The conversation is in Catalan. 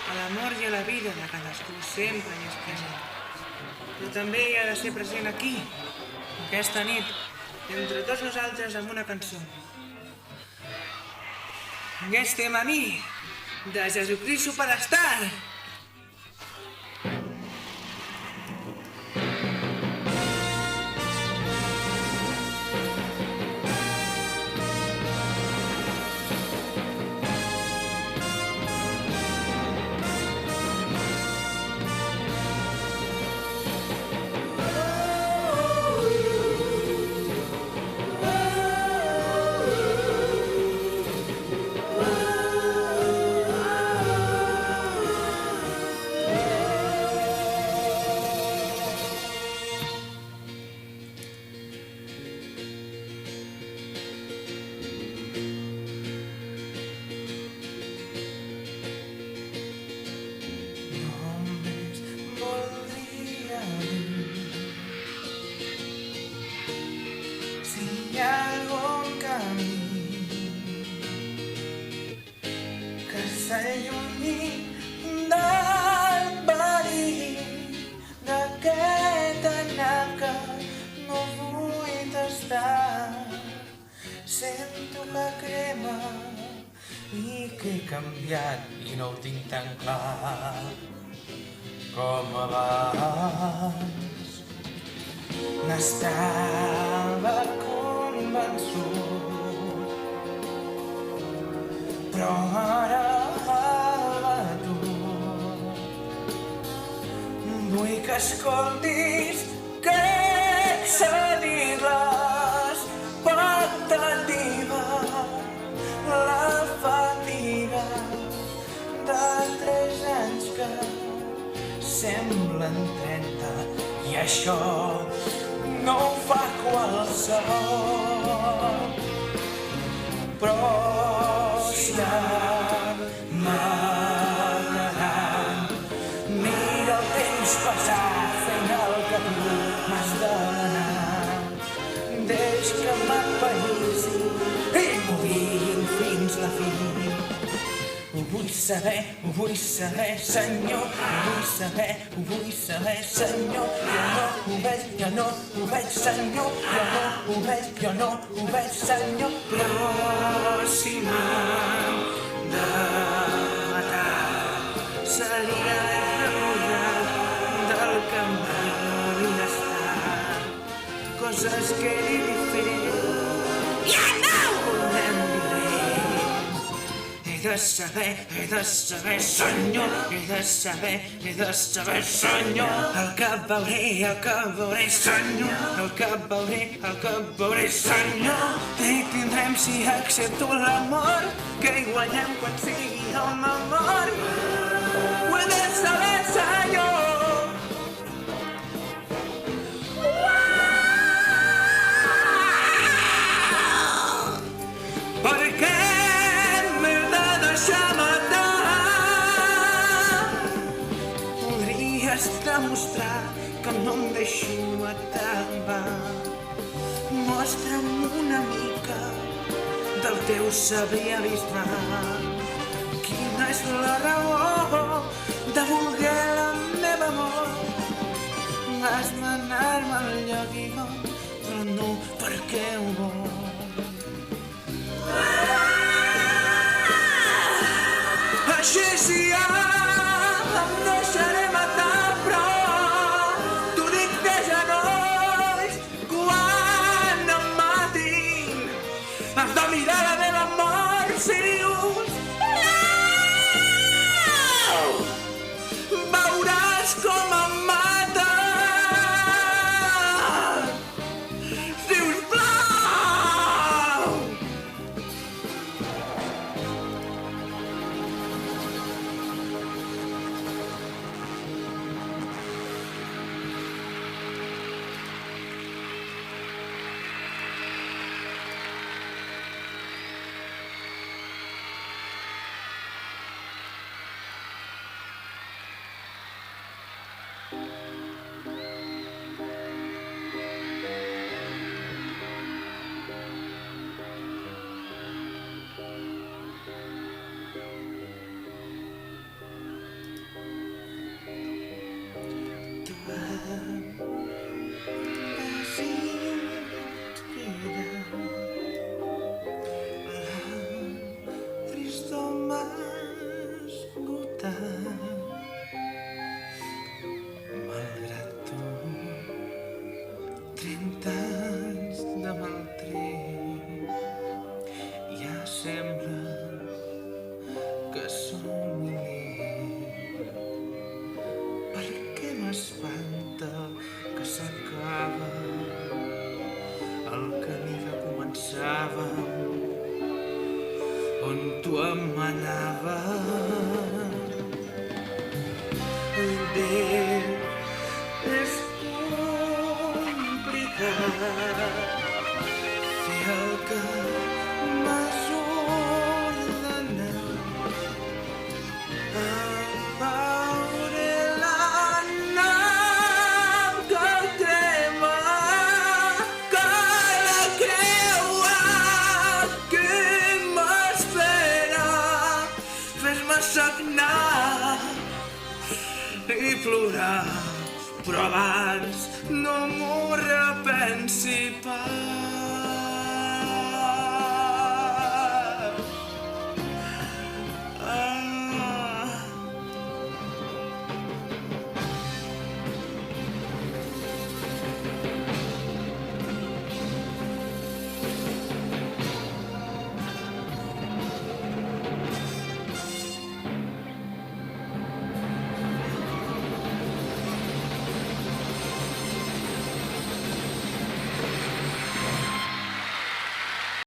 a l'amor i a la vida de cadascú sempre hi és present. Però també hi ha de ser present aquí, aquesta nit, entre tots nosaltres amb una cançó. I estem a mi, de Jesucrist Superstar. S'allunyi del perill d'aquest anar que no vull tastar. Sento que crema i que he canviat i no ho tinc tan clar com abans. N'estava convençut, però ara vull que escoltis que he cedit l'expectativa, la fatiga de 3 anys que semblen 30 i això no ho fa qualsevol. Però si m'agradaran, mira el temps passar fent el que tu m'has de donar. Deix que m'apallisi i m'ho diguin fins la fi. Ho vull saber, senyor, ho vull saber, senyor. Jo no ho veig, senyor, jo no ho veig, senyor. Però si m'han de matar, seria del que m'hauria estat. Coses que he dit i fet, ja no podem dir. He de saber, senyor, he de saber, senyor, el que veuré, senyor, el que veuré, senyor. I tindrem si accepto l'amor, que hi guanyem quan sigui el meu mort. Ho he de saber, senyor. Perquè m'he de deixar matar. Podries demostrar que no em deixo atrapar. Mostra'm una mica del teu saber avistar. Quina és la raó de voler la meva mort? Vas manar-me al lloc i no, però no perquè ho vol. Així si ja em deixaré matar, però t'ho dic de genolls quan em matin. Has de mirar la meva mort si dius no. Veuràs com em mata. Sisplau. somni. Per què m'espanta que s'acaba el camí que començàvem on tu em manaves. Bé, és complicat fer el que m'has ordenat. Apaure la nau que crema, que la creua que m'espera. Fes-me sagnar i plorar, però abans no m'ho repensi pas.